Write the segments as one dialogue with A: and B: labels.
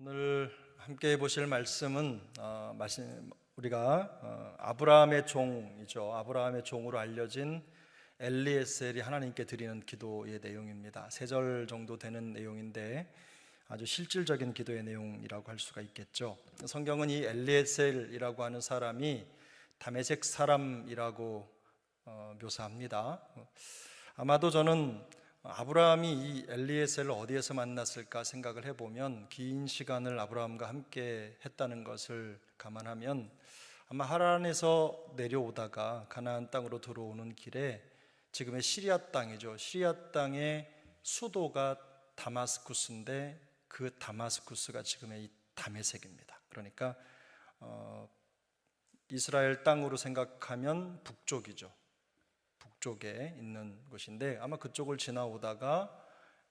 A: 오늘 함께 보실 말씀은 우리가 아브라함의 종이죠. 아브라함의 종으로 알려진 엘리에셀이 하나님께 드리는 기도의 내용입니다. 3절 정도 되는 내용인데 아주 실질적인 기도의 내용이라고 할 수가 있겠죠. 성경은 이 엘리에셀이라고 하는 사람이 다메섹 사람이라고 묘사합니다. 아마도 저는 아브라함이 이 엘리에셀을 어디에서 만났을까 생각을 해보면 긴 시간을 아브라함과 함께 했다는 것을 감안하면 아마 하란에서 내려오다가 가나안 땅으로 들어오는 길에 지금의 시리아 땅이죠. 시리아 땅의 수도가 다마스쿠스인데 그 다마스쿠스가 지금의 이 다메섹입니다. 그러니까 이스라엘 땅으로 생각하면 북쪽이죠. 북쪽에 있는 곳인데 아마 그쪽을 지나오다가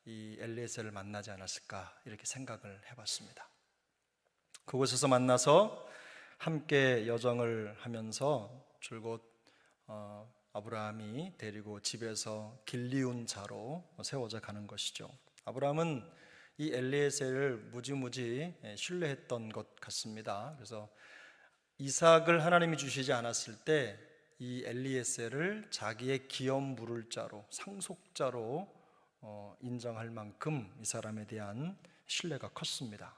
A: 이 엘리에셀을 만나지 않았을까 이렇게 생각을 해봤습니다. 그곳에서 만나서 함께 여정을 하면서 줄곧 아브라함이 데리고 집에서 길리운 자로 세워져 가는 것이죠. 아브라함은 이 엘리에셀을 무지무지 신뢰했던 것 같습니다. 그래서 이삭을 하나님이 주시지 않았을 때 이 엘리에셀을 자기의 기업 물을 자로, 상속자로 인정할 만큼 이 사람에 대한 신뢰가 컸습니다.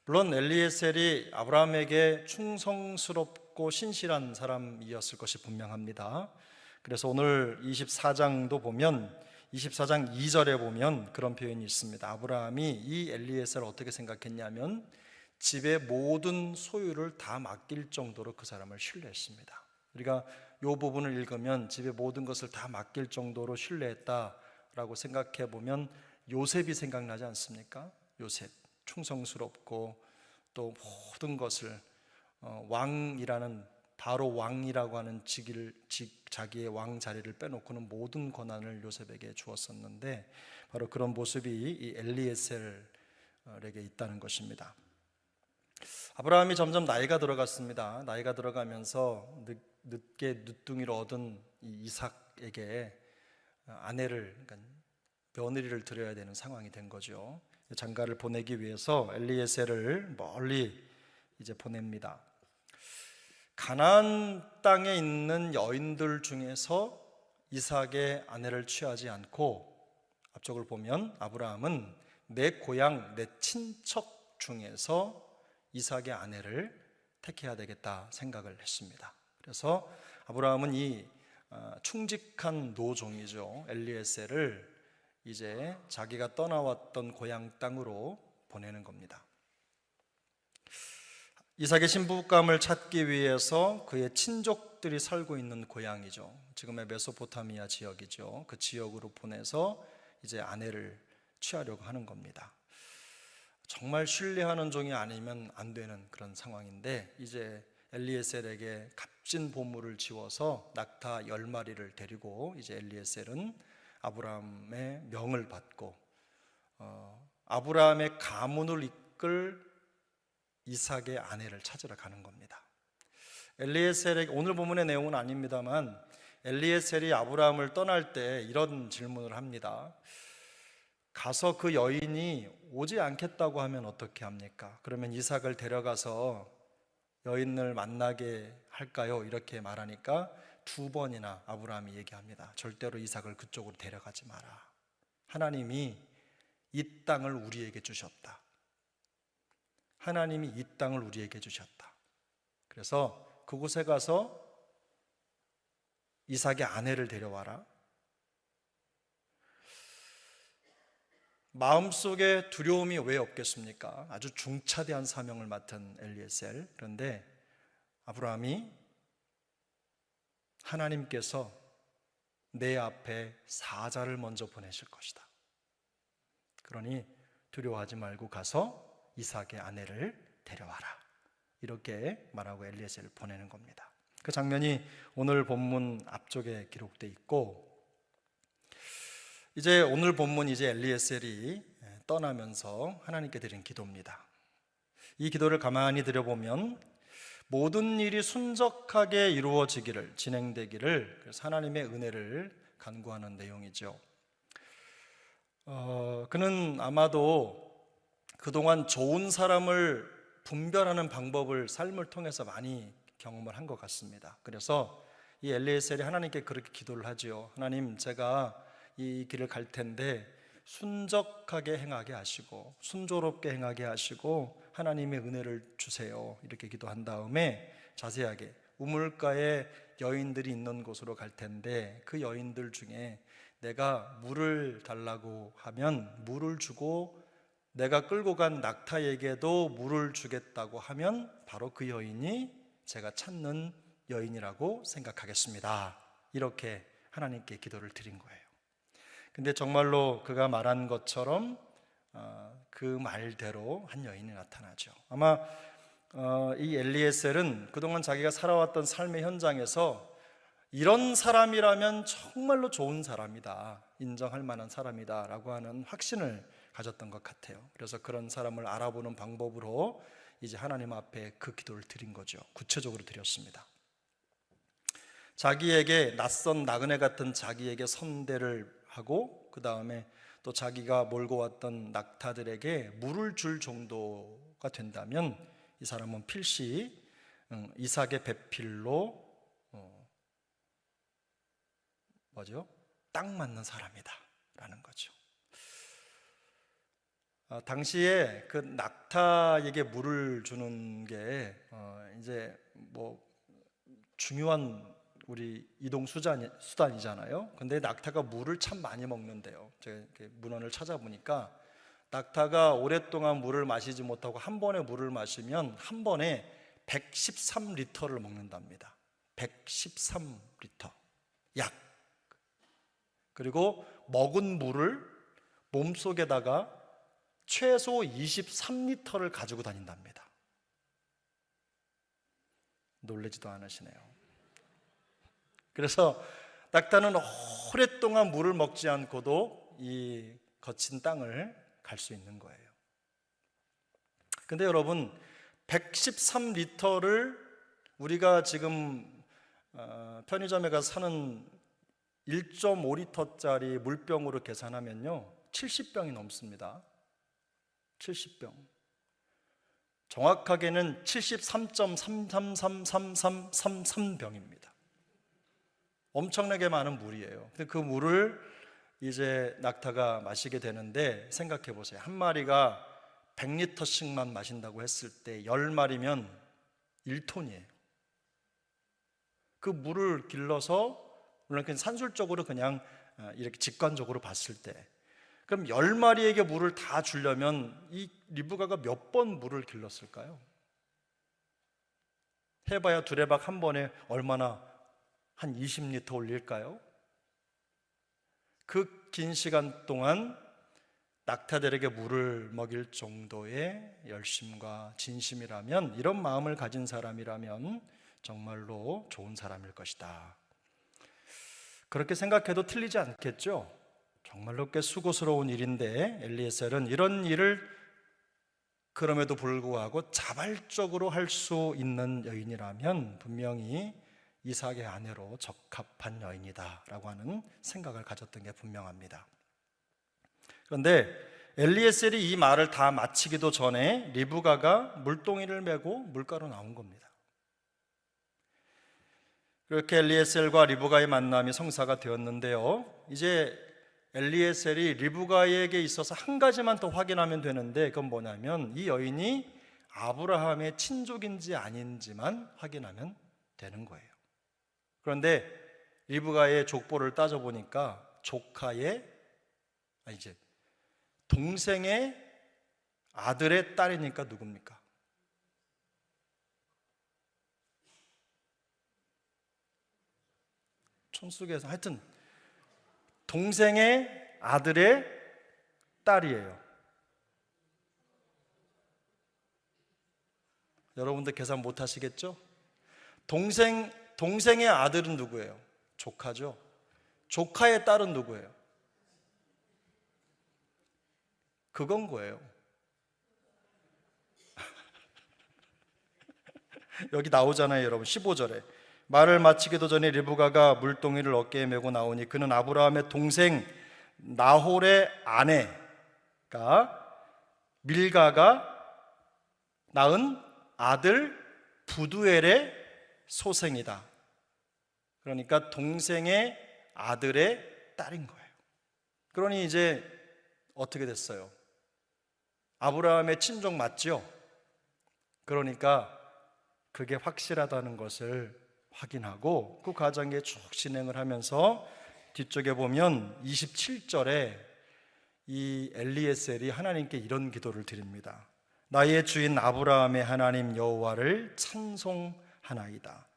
A: 물론 엘리에셀이 아브라함에게 충성스럽고 신실한 사람이었을 것이 분명합니다. 그래서 오늘 24장도 보면 24장 2절에 보면 그런 표현이 있습니다. 아브라함이 이 엘리에셀을 어떻게 생각했냐면 집의 모든 소유를 다 맡길 정도로 그 사람을 신뢰했습니다. 우리가 이 부분을 읽으면 집의 모든 것을 다 맡길 정도로 신뢰했다라고 생각해 보면 요셉이 생각나지 않습니까? 요셉, 충성스럽고 또 모든 것을 왕이라는 바로 왕이라고 하는 자기의 왕 자리를 빼놓고는 모든 권한을 요셉에게 주었었는데 바로 그런 모습이 이 엘리에셀에게 있다는 것입니다. 아브라함이 점점 나이가 들어갔습니다. 나이가 들어가면서 늦게 늦둥이를 얻은 이 이삭에게 아내를, 그러니까 며느리를 드려야 되는 상황이 된 거죠. 장가를 보내기 위해서 엘리에셀을 멀리 이제 보냅니다. 가나안 땅에 있는 여인들 중에서 이삭의 아내를 취하지 않고 앞쪽을 보면 아브라함은 내 고향, 내 친척 중에서 이삭의 아내를 택해야 되겠다 생각을 했습니다. 그래서 아브라함은 이 충직한 노종이죠. 엘리에셀을 이제 자기가 떠나왔던 고향 땅으로 보내는 겁니다. 이삭의 신부감을 찾기 위해서 그의 친족들이 살고 있는 고향이죠. 지금의 메소포타미아 지역이죠. 그 지역으로 보내서 이제 아내를 취하려고 하는 겁니다. 정말 신뢰하는 종이 아니면 안 되는 그런 상황인데 이제 엘리에셀에게 값진 보물을 지워서 낙타 10마리를 데리고 이제 엘리에셀은 아브라함의 명을 받고 아브라함의 가문을 이끌 이삭의 아내를 찾으러 가는 겁니다. 엘리에셀에게, 오늘 본문의 내용은 아닙니다만 엘리에셀이 아브라함을 떠날 때 이런 질문을 합니다. 가서 그 여인이 오지 않겠다고 하면 어떻게 합니까? 그러면 이삭을 데려가서 여인을 만나게 할까요? 이렇게 말하니까 2번이나 아브라함이 얘기합니다. 절대로 이삭을 그쪽으로 데려가지 마라. 하나님이 이 땅을 우리에게 주셨다. 하나님이 이 땅을 우리에게 주셨다. 그래서 그곳에 가서 이삭의 아내를 데려와라. 마음속에 두려움이 왜 없겠습니까? 아주 중차대한 사명을 맡은 엘리에셀. 그런데 아브라함이 하나님께서 내 앞에 사자를 먼저 보내실 것이다. 그러니 두려워하지 말고 가서 이삭의 아내를 데려와라. 이렇게 말하고 엘리에셀을 보내는 겁니다. 그 장면이 오늘 본문 앞쪽에 기록되어 있고 이제 오늘 본문 이제 엘리에셀이 떠나면서 하나님께 드린 기도입니다. 이 기도를 가만히 들여보면 모든 일이 순적하게 이루어지기를, 진행되기를, 그래서 하나님의 은혜를 간구하는 내용이죠. 그는 아마도 그동안 좋은 사람을 분별하는 방법을 삶을 통해서 많이 경험을 한 것 같습니다. 그래서 이 엘리에셀이 하나님께 그렇게 기도를 하지요. 하나님, 제가 이 길을 갈 텐데 순적하게 행하게 하시고 순조롭게 행하게 하시고 하나님의 은혜를 주세요. 이렇게 기도한 다음에 자세하게 우물가에 여인들이 있는 곳으로 갈 텐데 그 여인들 중에 내가 물을 달라고 하면 물을 주고 내가 끌고 간 낙타에게도 물을 주겠다고 하면 바로 그 여인이 제가 찾는 여인이라고 생각하겠습니다. 이렇게 하나님께 기도를 드린 거예요. 근데 정말로 그가 말한 것처럼 그 말대로 한 여인이 나타나죠. 아마 이 엘리에셀은 그동안 자기가 살아왔던 삶의 현장에서 이런 사람이라면 정말로 좋은 사람이다, 인정할 만한 사람이다 라고 하는 확신을 가졌던 것 같아요. 그래서 그런 사람을 알아보는 방법으로 이제 하나님 앞에 그 기도를 드린 거죠. 구체적으로 드렸습니다. 자기에게 낯선 나그네 같은 자기에게 선대를 하고 그 다음에 또 자기가 몰고 왔던 낙타들에게 물을 줄 정도가 된다면 이 사람은 필시 이삭의 배필로 딱 맞는 사람이다 라는 거죠. 당시에 그 낙타에게 물을 주는 게 이제 뭐 중요한 우리 이동 수단이잖아요. 근데 낙타가 물을 참 많이 먹는데요. 제가 문헌을 찾아보니까 낙타가 오랫동안 물을 마시지 못하고 한 번에 물을 마시면 한 번에 113리터를 먹는답니다. 113리터 약. 그리고 먹은 물을 몸속에다가 최소 23리터를 가지고 다닌답니다. 놀라지도 않으시네요. 그래서 낙타는 오랫동안 물을 먹지 않고도 이 거친 땅을 갈 수 있는 거예요. 근데 여러분, 113리터를 우리가 지금 편의점에 가서 사는 1.5리터짜리 물병으로 계산하면요 70병이 넘습니다. 70병. 정확하게는 73.3333333병입니다. 엄청나게 많은 물이에요. 근데 그 물을 이제 낙타가 마시게 되는데 생각해 보세요. 한 마리가 100리터씩만 마신다고 했을 때 10마리면 1톤이에요. 그 물을 길러서 물론 산술적으로 그냥 이렇게 직관적으로 봤을 때 그럼 10마리에게 물을 다 주려면 이 리브가가 몇 번 물을 길렀을까요? 해봐야 두레박 한 번에 얼마나 한 20리터 올릴까요? 그 긴 시간 동안 낙타들에게 물을 먹일 정도의 열심과 진심이라면, 이런 마음을 가진 사람이라면 정말로 좋은 사람일 것이다. 그렇게 생각해도 틀리지 않겠죠? 정말로 꽤 수고스러운 일인데 엘리에셀은 이런 일을 그럼에도 불구하고 자발적으로 할 수 있는 여인이라면 분명히 이삭의 아내로 적합한 여인이다 라고 하는 생각을 가졌던 게 분명합니다. 그런데 엘리에셀이 이 말을 다 마치기도 전에 리브가가 물동이를 메고 물가로 나온 겁니다. 그렇게 엘리에셀과 리브가의 만남이 성사가 되었는데요, 이제 엘리에셀이 리브가에게 있어서 한 가지만 더 확인하면 되는데, 그건 뭐냐면 이 여인이 아브라함의 친족인지 아닌지만 확인하면 되는 거예요. 그런데 리브가의 족보를 따져보니까 동생의 아들의 딸이니까 누굽니까? 촌속에서 하여튼 동생의 아들의 딸이에요. 여러분들 계산 못 하시겠죠? 동생의 아들은 누구예요? 조카죠. 조카의 딸은 누구예요? 그건 거예요. 여기 나오잖아요, 여러분. 15절에 말을 마치기도 전에 리브가가 물동이를 어깨에 메고 나오니 그는 아브라함의 동생 나홀의 아내가 밀가가 낳은 아들 부두엘의 소생이다. 그러니까 동생의 아들의 딸인 거예요. 그러니 이제 어떻게 됐어요? 아브라함의 친족 맞죠? 그러니까 그게 확실하다는 것을 확인하고 그 과정에 쭉 진행을 하면서 뒤쪽에 보면 27절에 이 엘리에셀이 하나님께 이런 기도를 드립니다. 나의 주인 아브라함의 하나님 여호와를 찬송하나이다.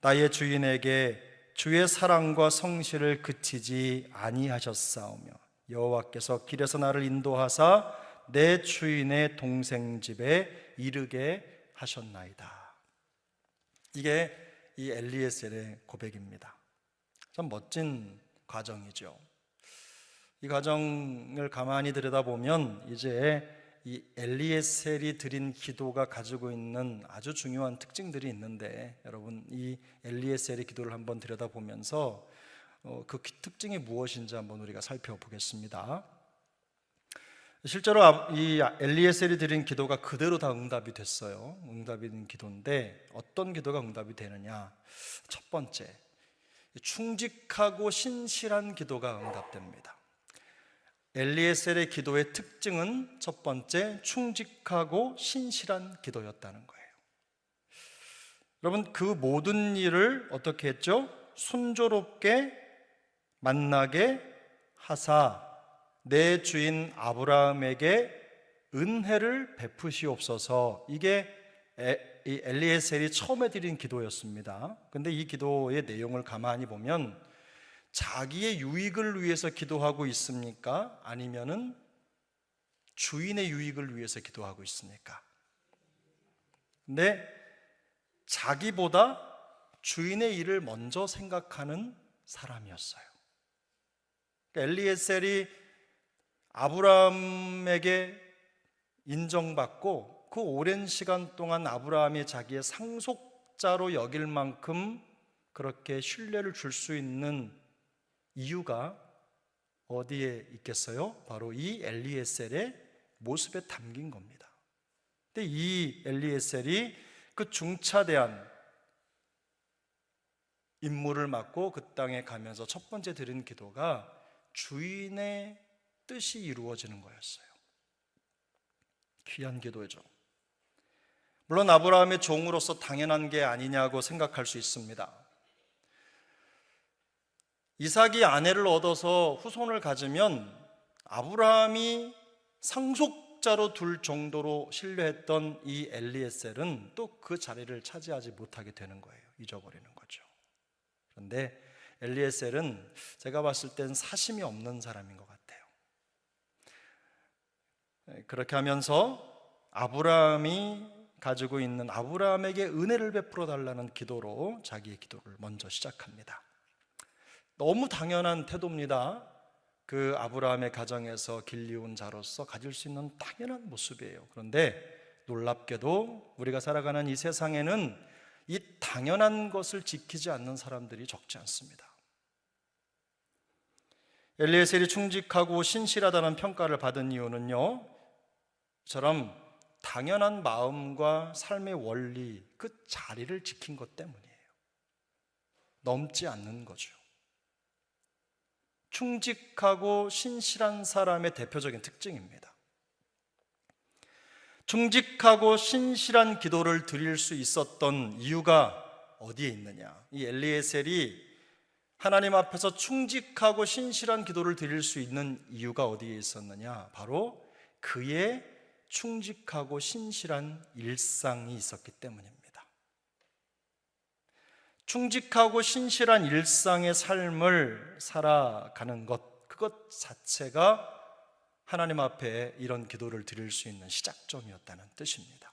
A: 나의 주인에게 주의 사랑과 성실을 그치지 아니하셨사오며 여호와께서 길에서 나를 인도하사 내 주인의 동생 집에 이르게 하셨나이다. 이게 이 엘리에셀의 고백입니다. 참 멋진 과정이죠. 이 과정을 가만히 들여다보면 이제 이 엘리에셀이 드린 기도가 가지고 있는 아주 중요한 특징들이 있는데, 여러분 이 엘리에셀의 기도를 한번 들여다보면서 그 특징이 무엇인지 한번 우리가 살펴보겠습니다. 실제로 이 엘리에셀이 드린 기도가 그대로 다 응답이 됐어요. 응답이 된 기도인데 어떤 기도가 응답이 되느냐? 첫 번째, 충직하고 신실한 기도가 응답됩니다. 엘리에셀의 기도의 특징은 첫 번째, 충직하고 신실한 기도였다는 거예요. 여러분, 그 모든 일을 어떻게 했죠? 순조롭게 만나게 하사 내 주인 아브라함에게 은혜를 베푸시옵소서. 이게 이 엘리에셀이 처음에 드린 기도였습니다. 근데 이 기도의 내용을 가만히 보면 자기의 유익을 위해서 기도하고 있습니까? 아니면은 주인의 유익을 위해서 기도하고 있습니까? 근데 자기보다 주인의 일을 먼저 생각하는 사람이었어요. 엘리에셀이 아브라함에게 인정받고 그 오랜 시간 동안 아브라함이 자기의 상속자로 여길 만큼 그렇게 신뢰를 줄 수 있는 이유가 어디에 있겠어요? 바로 이 엘리에셀의 모습에 담긴 겁니다. 근데 이 엘리에셀이 그 중차대한 임무를 맡고 그 땅에 가면서 첫 번째 드린 기도가 주인의 뜻이 이루어지는 거였어요. 귀한 기도죠. 물론 아브라함의 종으로서 당연한 게 아니냐고 생각할 수 있습니다. 이삭이 아내를 얻어서 후손을 가지면 아브라함이 상속자로 둘 정도로 신뢰했던 이 엘리에셀은 또 그 자리를 차지하지 못하게 되는 거예요. 잊어버리는 거죠. 그런데 엘리에셀은 제가 봤을 땐 사심이 없는 사람인 것 같아요. 그렇게 하면서 아브라함이 가지고 있는 아브라함에게 은혜를 베풀어 달라는 기도로 자기의 기도를 먼저 시작합니다. 너무 당연한 태도입니다. 그 아브라함의 가정에서 길리온 자로서 가질 수 있는 당연한 모습이에요. 그런데 놀랍게도 우리가 살아가는 이 세상에는 이 당연한 것을 지키지 않는 사람들이 적지 않습니다. 엘리에셀이 충직하고 신실하다는 평가를 받은 이유는요, 처럼 당연한 마음과 삶의 원리, 그 자리를 지킨 것 때문이에요. 넘지 않는 거죠. 충직하고 신실한 사람의 대표적인 특징입니다. 충직하고 신실한 기도를 드릴 수 있었던 이유가 어디에 있느냐? 이 엘리에셀이 하나님 앞에서 충직하고 신실한 기도를 드릴 수 있는 이유가 어디에 있었느냐? 바로 그의 충직하고 신실한 일상이 있었기 때문입니다. 충직하고 신실한 일상의 삶을 살아가는 것, 그것 자체가 하나님 앞에 이런 기도를 드릴 수 있는 시작점이었다는 뜻입니다.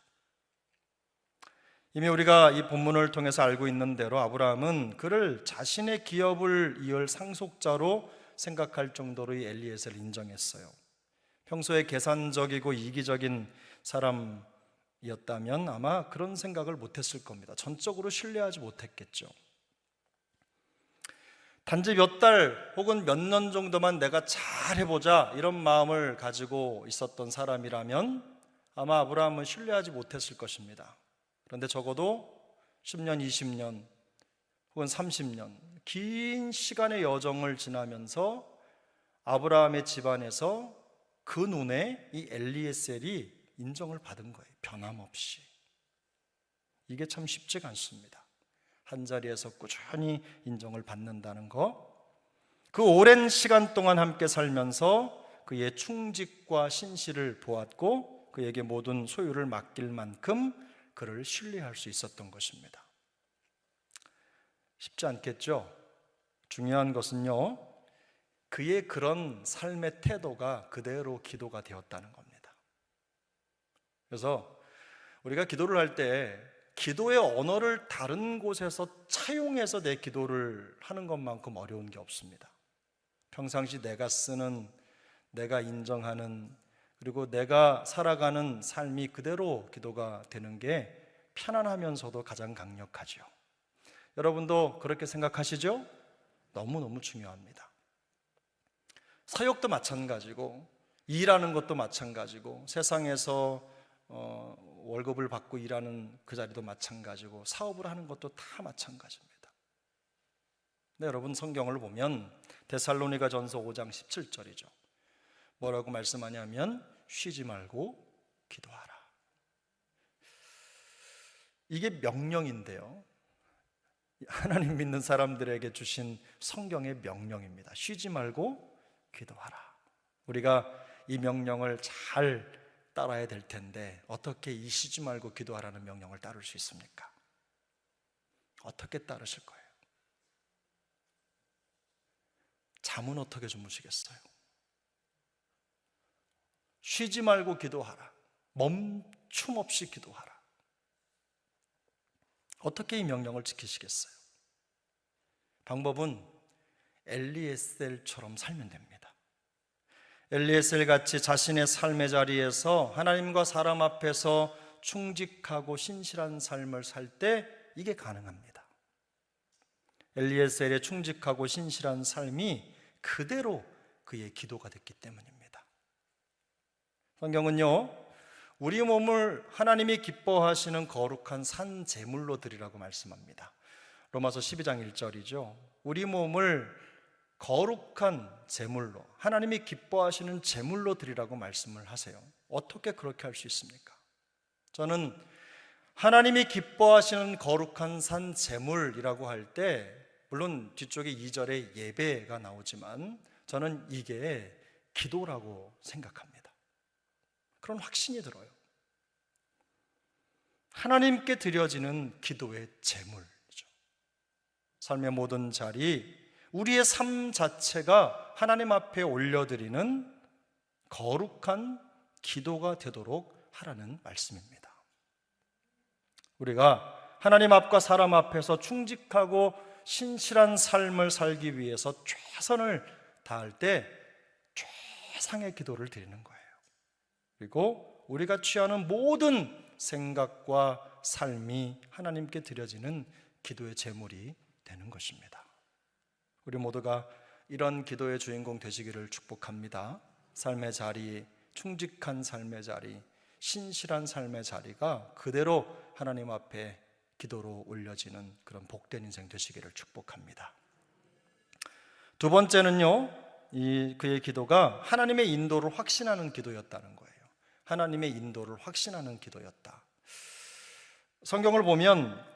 A: 이미 우리가 이 본문을 통해서 알고 있는 대로 아브라함은 그를 자신의 기업을 이을 상속자로 생각할 정도로 이 엘리에셀을 인정했어요. 평소에 계산적이고 이기적인 사람이었다면 아마 그런 생각을 못했을 겁니다. 전적으로 신뢰하지 못했겠죠. 단지 몇 달 혹은 몇 년 정도만 내가 잘 해보자 이런 마음을 가지고 있었던 사람이라면 아마 아브라함은 신뢰하지 못했을 것입니다. 그런데 적어도 10년, 20년 혹은 30년 긴 시간의 여정을 지나면서 아브라함의 집안에서 그 눈에 이 엘리에셀이 인정을 받은 거예요. 변함없이. 이게 참 쉽지가 않습니다. 한자리에서 꾸준히 인정을 받는다는 거. 그 오랜 시간 동안 함께 살면서 그의 충직과 신실을 보았고 그에게 모든 소유를 맡길 만큼 그를 신뢰할 수 있었던 것입니다. 쉽지 않겠죠? 중요한 것은요, 그의 그런 삶의 태도가 그대로 기도가 되었다는 겁니다. 그래서 우리가 기도를 할 때 기도의 언어를 다른 곳에서 차용해서 내 기도를 하는 것만큼 어려운 게 없습니다. 평상시 내가 쓰는, 내가 인정하는, 그리고 내가 살아가는 삶이 그대로 기도가 되는 게 편안하면서도 가장 강력하죠. 여러분도 그렇게 생각하시죠? 너무너무 중요합니다. 사역도 마찬가지고 일하는 것도 마찬가지고 세상에서 월급을 받고 일하는 그 자리도 마찬가지고 사업을 하는 것도 다 마찬가지입니다. 네, 여러분 성경을 보면 데살로니가 전서 5장 17절이죠. 뭐라고 말씀하냐면 쉬지 말고 기도하라. 이게 명령인데요, 하나님 믿는 사람들에게 주신 성경의 명령입니다. 쉬지 말고 기도하라. 우리가 이 명령을 잘 따라야 될 텐데 어떻게 이 쉬지 말고 기도하라는 명령을 따를 수 있습니까? 어떻게 따르실 거예요? 잠은 어떻게 주무시겠어요? 쉬지 말고 기도하라. 멈춤 없이 기도하라. 어떻게 이 명령을 지키시겠어요? 방법은 엘리에셀처럼 살면 됩니다. 엘리에셀 같이 자신의 삶의 자리에서 하나님과 사람 앞에서 충직하고 신실한 삶을 살 때 이게 가능합니다. 엘리에셀의 충직하고 신실한 삶이 그대로 그의 기도가 됐기 때문입니다. 성경은요, 우리 몸을 하나님이 기뻐하시는 거룩한 산 제물로 드리라고 말씀합니다. 로마서 12장 1절이죠. 우리 몸을 거룩한 제물로, 하나님이 기뻐하시는 제물로 드리라고 말씀을 하세요. 어떻게 그렇게 할 수 있습니까? 저는 하나님이 기뻐하시는 거룩한 산 제물이라고 할 때 물론 뒤쪽에 2절에 예배가 나오지만 저는 이게 기도라고 생각합니다. 그런 확신이 들어요. 하나님께 드려지는 기도의 제물이죠. 삶의 모든 자리, 우리의 삶 자체가 하나님 앞에 올려드리는 거룩한 기도가 되도록 하라는 말씀입니다. 우리가 하나님 앞과 사람 앞에서 충직하고 신실한 삶을 살기 위해서 최선을 다할 때 최상의 기도를 드리는 거예요. 그리고 우리가 취하는 모든 생각과 삶이 하나님께 드려지는 기도의 제물이 되는 것입니다. 우리 모두가 이런 기도의 주인공 되시기를 축복합니다. 삶의 자리, 충직한 삶의 자리, 신실한 삶의 자리가 그대로 하나님 앞에 기도로 올려지는 그런 복된 인생 되시기를 축복합니다. 두 번째는요, 그의 기도가 하나님의 인도를 확신하는 기도였다는 거예요. 하나님의 인도를 확신하는 기도였다. 성경을 보면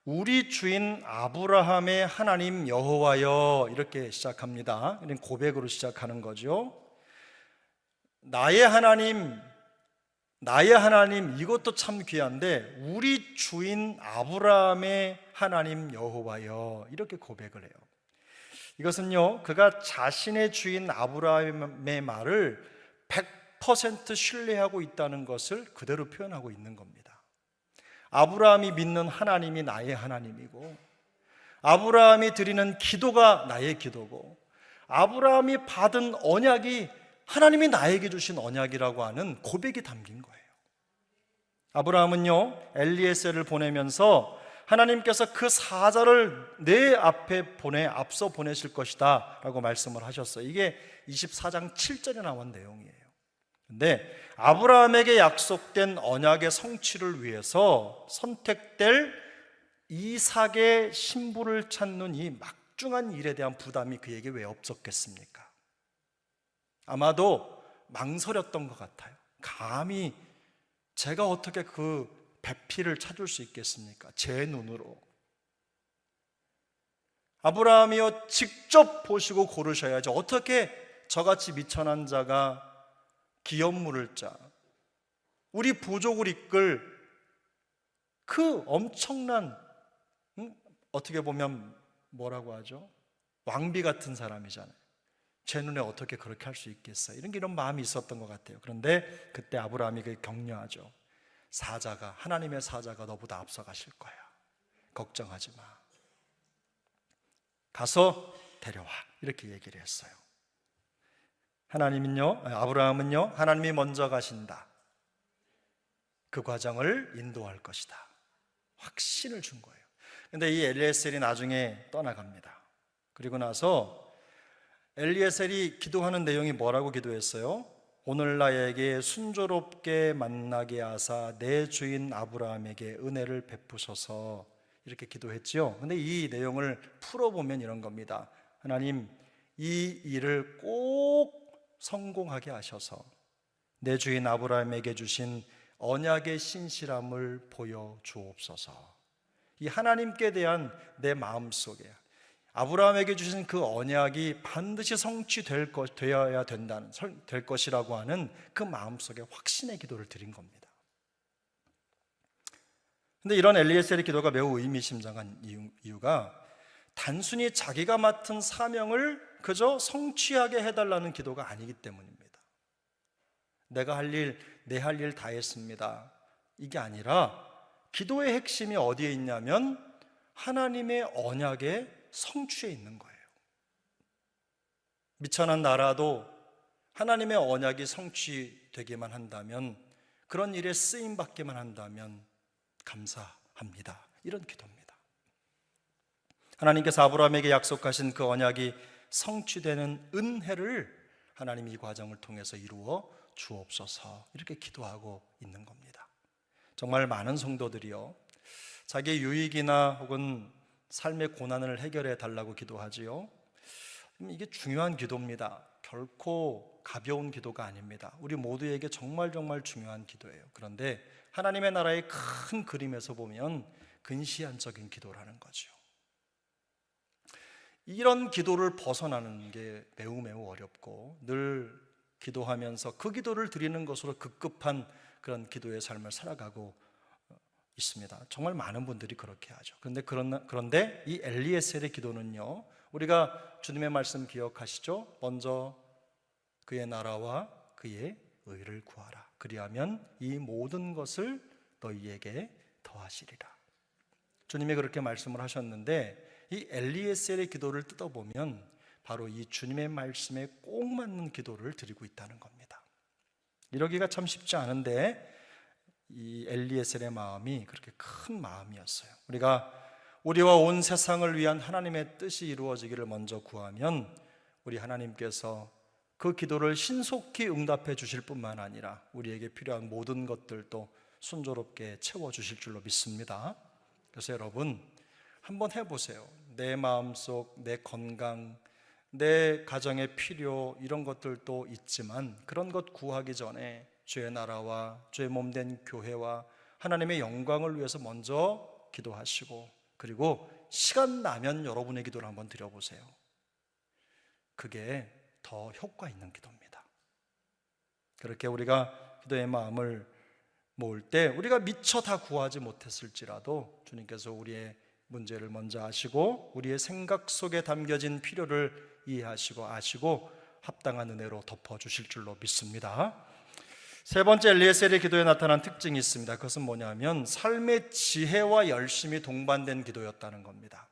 A: 우리 주인 아브라함의 하나님 여호와여 이렇게 시작합니다. 이런 고백으로 시작하는 거죠. 나의 하나님 이것도 참 귀한데 우리 주인 아브라함의 하나님 여호와여 이렇게 고백을 해요. 이것은요, 그가 자신의 주인 아브라함의 말을 100% 신뢰하고 있다는 것을 그대로 표현하고 있는 겁니다. 아브라함이 믿는 하나님이 나의 하나님이고 아브라함이 드리는 기도가 나의 기도고 아브라함이 받은 언약이 하나님이 나에게 주신 언약이라고 하는 고백이 담긴 거예요. 아브라함은요, 엘리에셀을 보내면서 하나님께서 그 사자를 내 앞에 앞서 보내실 것이다 라고 말씀을 하셨어요. 이게 24장 7절에 나온 내용이에요. 근데 아브라함에게 약속된 언약의 성취를 위해서 선택될 이삭의 신부를 찾는 이 막중한 일에 대한 부담이 그에게 왜 없었겠습니까? 아마도 망설였던 것 같아요. 감히 제가 어떻게 그 배필을 찾을 수 있겠습니까? 제 눈으로. 아브라함이여 직접 보시고 고르셔야죠. 어떻게 저같이 미천한 자가 기업 물을 자, 우리 부족을 이끌 그 엄청난, 어떻게 보면 뭐라고 하죠? 왕비 같은 사람이잖아요. 제 눈에 어떻게 그렇게 할 수 있겠어요? 이런 마음이 있었던 것 같아요. 그런데 그때 아브라함이 격려하죠. 하나님의 사자가 너보다 앞서가실 거야. 걱정하지 마. 가서 데려와. 이렇게 얘기를 했어요. 아브라함은요, 하나님이 먼저 가신다. 그 과정을 인도할 것이다. 확신을 준 거예요. 근데 이 엘리에셀이 나중에 떠나갑니다. 그리고 나서 엘리에셀이 기도하는 내용이 뭐라고 기도했어요? 오늘 나에게 순조롭게 만나게 하사 내 주인 아브라함에게 은혜를 베푸소서, 이렇게 기도했지요. 근데 이 내용을 풀어보면 이런 겁니다. 하나님, 이 일을 꼭 성공하게 하셔서 내 주인 아브라함에게 주신 언약의 신실함을 보여주옵소서. 이 하나님께 대한 내 마음속에 아브라함에게 주신 그 언약이 반드시 되어야 될 것이라고 하는 그 마음속에 확신의 기도를 드린 겁니다. 근데 이런 엘리에셀의 기도가 매우 의미심장한 이유가 단순히 자기가 맡은 사명을 그저 성취하게 해달라는 기도가 아니기 때문입니다. 내가 내 할 일 다 했습니다. 이게 아니라 기도의 핵심이 어디에 있냐면 하나님의 언약의 성취에 있는 거예요. 미천한 나라도 하나님의 언약이 성취되기만 한다면, 그런 일에 쓰임받기만 한다면 감사합니다. 이런 기도입니다. 하나님께서 아브라함에게 약속하신 그 언약이 성취되는 은혜를 하나님이 이 과정을 통해서 이루어 주옵소서, 이렇게 기도하고 있는 겁니다. 정말 많은 성도들이요, 자기의 유익이나 혹은 삶의 고난을 해결해 달라고 기도하지요. 이게 중요한 기도입니다. 결코 가벼운 기도가 아닙니다. 우리 모두에게 정말 중요한 기도예요. 그런데 하나님의 나라의 큰 그림에서 보면 근시안적인 기도라는 거죠. 이런 기도를 벗어나는 게 매우 어렵고, 늘 기도하면서 그 기도를 드리는 것으로 급급한 그런 기도의 삶을 살아가고 있습니다. 정말 많은 분들이 그렇게 하죠. 그런데 이 엘리에셀의 기도는요, 우리가 주님의 말씀 기억하시죠? 먼저 그의 나라와 그의 의를 구하라. 그리하면 이 모든 것을 너희에게 더하시리라. 주님이 그렇게 말씀을 하셨는데, 이 엘리에셀의 기도를 뜯어보면 바로 이 주님의 말씀에 꼭 맞는 기도를 드리고 있다는 겁니다. 이러기가 참 쉽지 않은데 이 엘리에셀의 마음이 그렇게 큰 마음이었어요. 우리와 온 세상을 위한 하나님의 뜻이 이루어지기를 먼저 구하면 우리 하나님께서 그 기도를 신속히 응답해 주실 뿐만 아니라 우리에게 필요한 모든 것들도 순조롭게 채워주실 줄로 믿습니다. 그래서 여러분, 한번 해보세요. 내 마음속, 내 건강, 내 가정의 필요, 이런 것들도 있지만 그런 것 구하기 전에 주의 나라와 주의 몸된 교회와 하나님의 영광을 위해서 먼저 기도하시고, 그리고 시간 나면 여러분의 기도를 한번 드려보세요. 그게 더 효과 있는 기도입니다. 그렇게 우리가 기도의 마음을 모을 때 우리가 미처 다 구하지 못했을지라도 주님께서 우리의 문제를 먼저 아시고 우리의 생각 속에 담겨진 필요를 이해하시고 아시고 합당한 은혜로 덮어주실 줄로 믿습니다. 세 번째, 엘리에셀의 기도에 나타난 특징이 있습니다. 그것은 뭐냐면 삶의 지혜와 열심이 동반된 기도였다는 겁니다.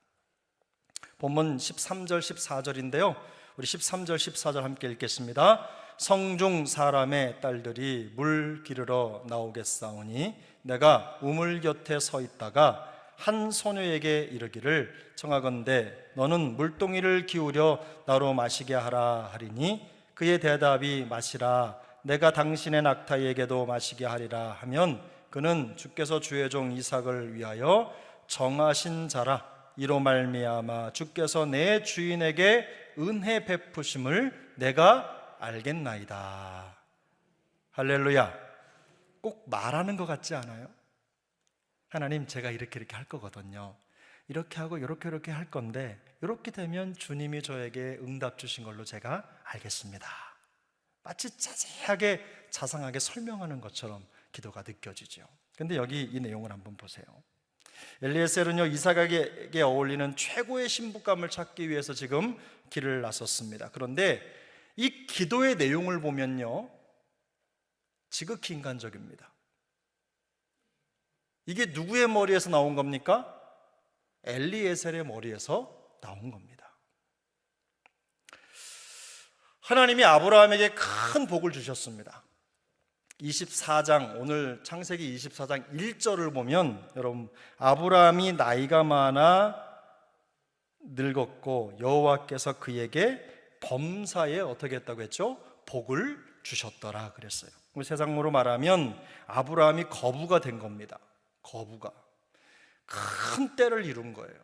A: 본문 13절 14절인데요 우리 13절 14절 함께 읽겠습니다. 성중 사람의 딸들이 물 기르러 나오겠사오니 내가 우물 곁에 서 있다가 한 소녀에게 이르기를 청하건대 너는 물동이를 기울여 나로 마시게 하라 하리니 그의 대답이 마시라 내가 당신의 낙타에게도 마시게 하리라 하면 그는 주께서 주의 종 이삭을 위하여 정하신 자라 이로 말미암아 주께서 내 주인에게 은혜 베푸심을 내가 알겠나이다. 할렐루야. 꼭 말하는 것 같지 않아요? 하나님, 제가 이렇게 할 거거든요. 이렇게 하고 이렇게 할 건데 이렇게 되면 주님이 저에게 응답 주신 걸로 제가 알겠습니다. 마치 자세하게 자상하게 설명하는 것처럼 기도가 느껴지죠. 근데 여기 이 내용을 한번 보세요. 엘리에셀은요, 이삭에게 어울리는 최고의 신부감을 찾기 위해서 지금 길을 나섰습니다. 그런데 이 기도의 내용을 보면요, 지극히 인간적입니다. 이게 누구의 머리에서 나온 겁니까? 엘리에셀의 머리에서 나온 겁니다. 하나님이 아브라함에게 큰 복을 주셨습니다. 24장, 오늘 창세기 24장 1절을 보면 여러분, 아브라함이 나이가 많아 늙었고 여호와께서 그에게 범사에 어떻게 했다고 했죠? 복을 주셨더라 그랬어요. 세상으로 말하면 아브라함이 거부가 된 겁니다. 거부가 큰 때를 이룬 거예요.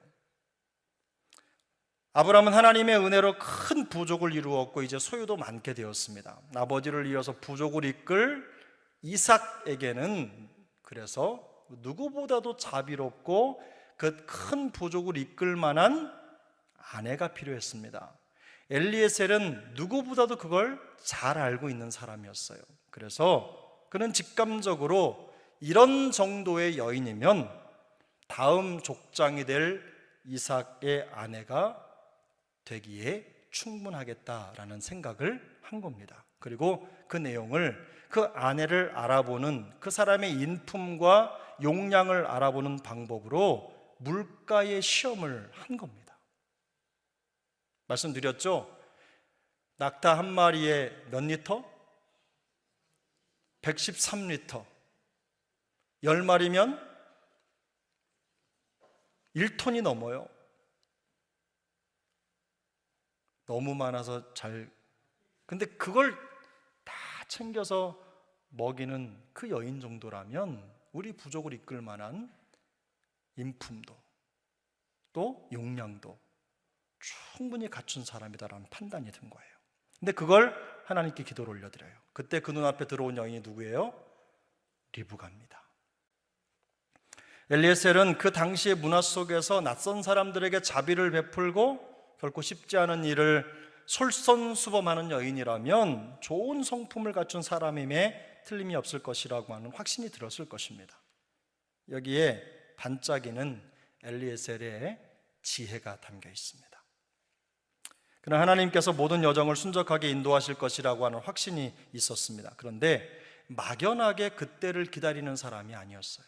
A: 아브라함은 하나님의 은혜로 큰 부족을 이루었고 이제 소유도 많게 되었습니다. 아버지를 이어서 부족을 이끌 이삭에게는 그래서 누구보다도 자비롭고 그 큰 부족을 이끌 만한 아내가 필요했습니다. 엘리에셀은 누구보다도 그걸 잘 알고 있는 사람이었어요. 그래서 그는 직감적으로 이런 정도의 여인이면 다음 족장이 될 이삭의 아내가 되기에 충분하겠다라는 생각을 한 겁니다. 그리고 그 내용을, 그 아내를 알아보는, 그 사람의 인품과 용량을 알아보는 방법으로 물가의 시험을 한 겁니다. 말씀드렸죠? 낙타 한 마리에 몇 리터? 113리터. 10마리면 1톤이 넘어요. 너무 많아서 근데 그걸 다 챙겨서 먹이는 그 여인 정도라면 우리 부족을 이끌 만한 인품도 또 용량도 충분히 갖춘 사람이다라는 판단이 든 거예요. 근데 그걸 하나님께 기도를 올려드려요. 그때 그 눈앞에 들어온 여인이 누구예요? 리브가입니다. 엘리에셀은 그 당시의 문화 속에서 낯선 사람들에게 자비를 베풀고 결코 쉽지 않은 일을 솔선수범하는 여인이라면 좋은 성품을 갖춘 사람임에 틀림이 없을 것이라고 하는 확신이 들었을 것입니다. 여기에 반짝이는 엘리에셀의 지혜가 담겨 있습니다. 그러나 하나님께서 모든 여정을 순적하게 인도하실 것이라고 하는 확신이 있었습니다. 그런데 막연하게 그때를 기다리는 사람이 아니었어요.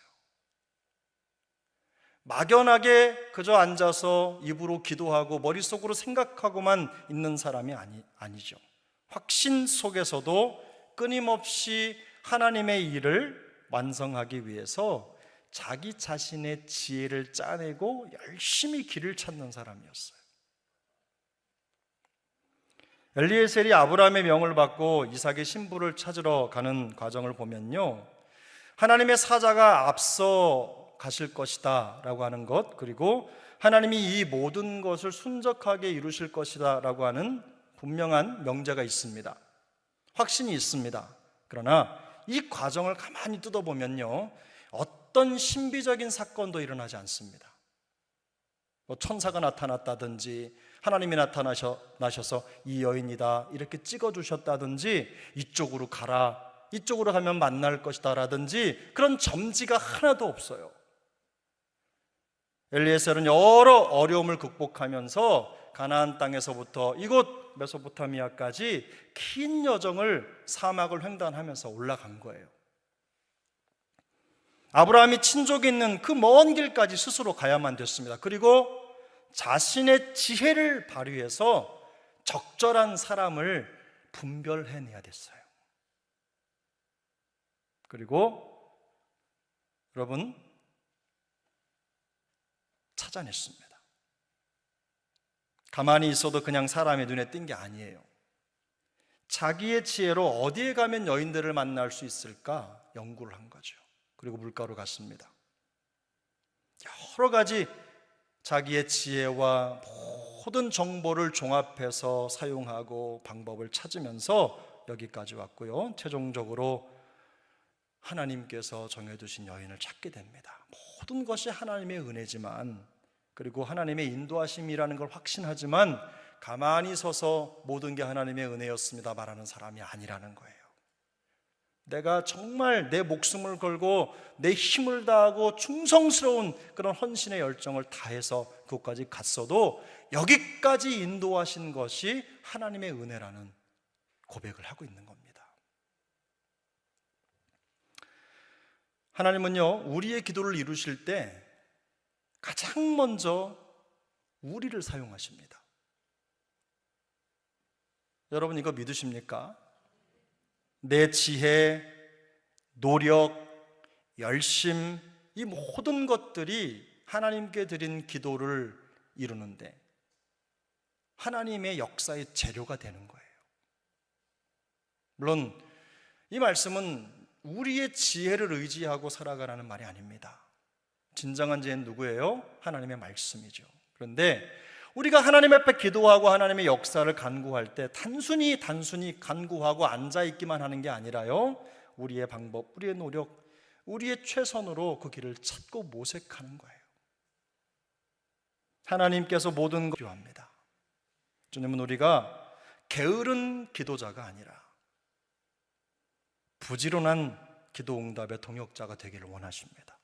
A: 막연하게 그저 앉아서 입으로 기도하고 머릿속으로 생각하고만 있는 사람이 아니죠. 확신 속에서도 끊임없이 하나님의 일을 완성하기 위해서 자기 자신의 지혜를 짜내고 열심히 길을 찾는 사람이었어요. 엘리에셀이 아브라함의 명을 받고 이삭의 신부를 찾으러 가는 과정을 보면요, 하나님의 사자가 앞서 가실 것이다 라고 하는 것, 그리고 하나님이 이 모든 것을 순적하게 이루실 것이다 라고 하는 분명한 명제가 있습니다. 확신이 있습니다. 그러나 이 과정을 가만히 뜯어보면요, 어떤 신비적인 사건도 일어나지 않습니다. 천사가 나타났다든지 하나님이 나타나셔서 이 여인이다 이렇게 찍어주셨다든지 이쪽으로 가라, 이쪽으로 가면 만날 것이다 라든지 그런 점지가 하나도 없어요. 엘리에셀은 여러 어려움을 극복하면서 가나안 땅에서부터 이곳 메소포타미아까지 긴 여정을 사막을 횡단하면서 올라간 거예요. 아브라함이 친족이 있는 그 먼 길까지 스스로 가야만 됐습니다. 그리고 자신의 지혜를 발휘해서 적절한 사람을 분별해내야 됐어요. 그리고 여러분, 찾아냈습니다. 가만히 있어도 그냥 사람의 눈에 띈 게 아니에요. 자기의 지혜로 어디에 가면 여인들을 만날 수 있을까 연구를 한 거죠. 그리고 물가로 갔습니다. 여러 가지 자기의 지혜와 모든 정보를 종합해서 사용하고 방법을 찾으면서 여기까지 왔고요. 최종적으로 하나님께서 정해두신 여인을 찾게 됩니다. 모든 것이 하나님의 은혜지만, 그리고 하나님의 인도하심이라는 걸 확신하지만 가만히 서서 모든 게 하나님의 은혜였습니다 말하는 사람이 아니라는 거예요. 내가 정말 내 목숨을 걸고 내 힘을 다하고 충성스러운 그런 헌신의 열정을 다해서 그곳까지 갔어도 여기까지 인도하신 것이 하나님의 은혜라는 고백을 하고 있는 겁니다. 하나님은요, 우리의 기도를 이루실 때 가장 먼저 우리를 사용하십니다. 여러분 이거 믿으십니까? 내 지혜, 노력, 열심, 이 모든 것들이 하나님께 드린 기도를 이루는데 하나님의 역사의 재료가 되는 거예요. 물론 이 말씀은 우리의 지혜를 의지하고 살아가라는 말이 아닙니다. 진정한 지혜는 누구예요? 하나님의 말씀이죠. 그런데 우리가 하나님 앞에 기도하고 하나님의 역사를 간구할 때 단순히 간구하고 앉아있기만 하는 게 아니라요, 우리의 방법, 우리의 노력, 우리의 최선으로 그 길을 찾고 모색하는 거예요. 하나님께서 모든 걸 필요합니다. 주님은 우리가 게으른 기도자가 아니라 부지런한 기도 응답의 동역자가 되기를 원하십니다.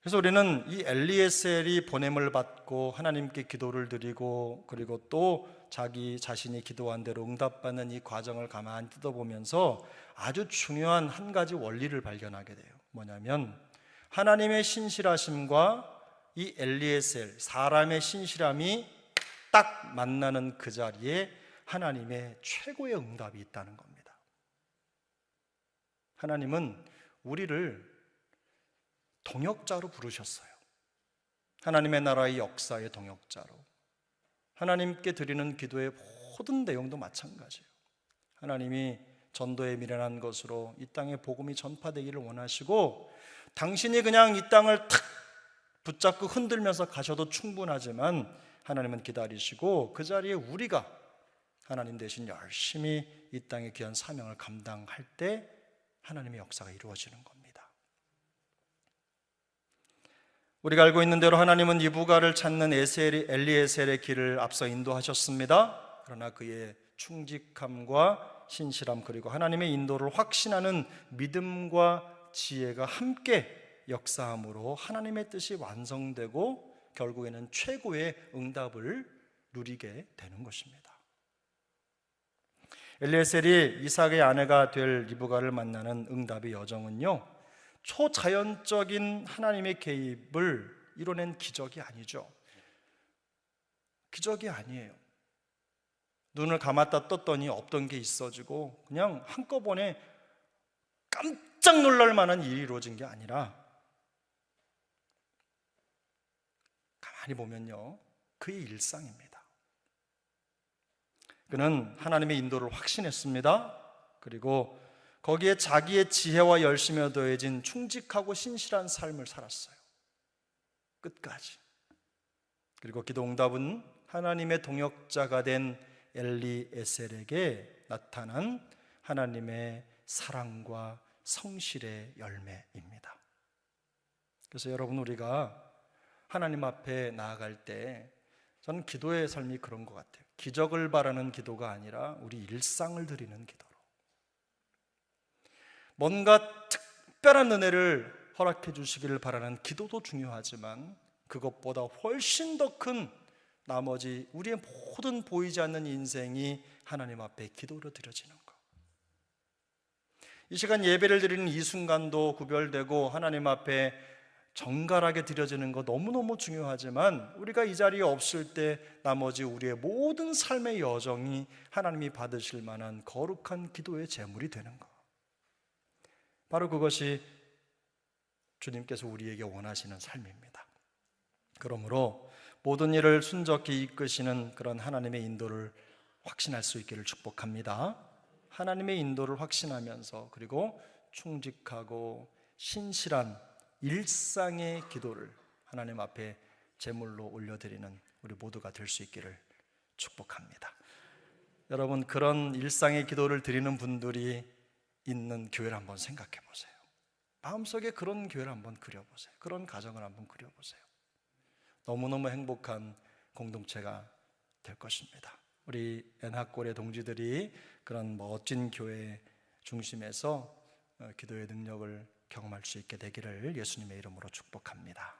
A: 그래서 우리는 이 엘리에셀이 보냄을 받고 하나님께 기도를 드리고 그리고 또 자기 자신이 기도한 대로 응답받는 이 과정을 가만히 뜯어보면서 아주 중요한 한 가지 원리를 발견하게 돼요. 뭐냐면 하나님의 신실하심과 이 엘리에셀 사람의 신실함이 딱 만나는 그 자리에 하나님의 최고의 응답이 있다는 겁니다. 하나님은 우리를 동역자로 부르셨어요. 하나님의 나라의 역사의 동역자로. 하나님께 드리는 기도의 모든 내용도 마찬가지예요. 하나님이 전도에 미련한 것으로 이 땅에 복음이 전파되기를 원하시고 당신이 그냥 이 땅을 탁 붙잡고 흔들면서 가셔도 충분하지만 하나님은 기다리시고 그 자리에 우리가 하나님 대신 열심히 이 땅의 귀한 사명을 감당할 때 하나님의 역사가 이루어지는 겁니다. 우리가 알고 있는 대로 하나님은 이브가를 찾는 엘리에셀의 길을 앞서 인도하셨습니다. 그러나 그의 충직함과 신실함 그리고 하나님의 인도를 확신하는 믿음과 지혜가 함께 역사함으로 하나님의 뜻이 완성되고 결국에는 최고의 응답을 누리게 되는 것입니다. 엘리에셀이 이삭의 아내가 될 리브가를 만나는 응답의 여정은요, 초자연적인 하나님의 개입을 이뤄낸 기적이 아니죠. 기적이 아니에요. 눈을 감았다 떴더니 없던 게 있어지고 그냥 한꺼번에 깜짝 놀랄 만한 일이 이루어진 게 아니라 가만히 보면요, 그의 일상입니다. 그는 하나님의 인도를 확신했습니다. 그리고 거기에 자기의 지혜와 열심에 더해진 충직하고 신실한 삶을 살았어요. 끝까지. 그리고 기도 응답은 하나님의 동역자가 된 엘리에셀에게 나타난 하나님의 사랑과 성실의 열매입니다. 그래서 여러분, 우리가 하나님 앞에 나아갈 때 저는 기도의 삶이 그런 것 같아요. 기적을 바라는 기도가 아니라 우리 일상을 드리는 기도로 뭔가 특별한 은혜를 허락해 주시기를 바라는 기도도 중요하지만 그것보다 훨씬 더 큰 나머지 우리의 모든 보이지 않는 인생이 하나님 앞에 기도로 드려지는 것. 이 시간 예배를 드리는 이 순간도 구별되고 하나님 앞에 정갈하게 드려지는 것 너무너무 중요하지만 우리가 이 자리에 없을 때 나머지 우리의 모든 삶의 여정이 하나님이 받으실 만한 거룩한 기도의 제물이 되는 것. 바로 그것이 주님께서 우리에게 원하시는 삶입니다. 그러므로 모든 일을 순적히 이끄시는 그런 하나님의 인도를 확신할 수 있기를 축복합니다. 하나님의 인도를 확신하면서 그리고 충직하고 신실한 일상의 기도를 하나님 앞에 제물로 올려드리는 우리 모두가 될 수 있기를 축복합니다. 여러분, 그런 일상의 기도를 드리는 분들이 있는 교회를 한번 생각해 보세요. 마음속에 그런 교회를 한번 그려보세요. 그런 가정을 한번 그려보세요. 너무너무 행복한 공동체가 될 것입니다. 우리 엔학골의 동지들이 그런 멋진 교회 중심에서 기도의 능력을 경험할 수 있게 되기를 예수님의 이름으로 축복합니다.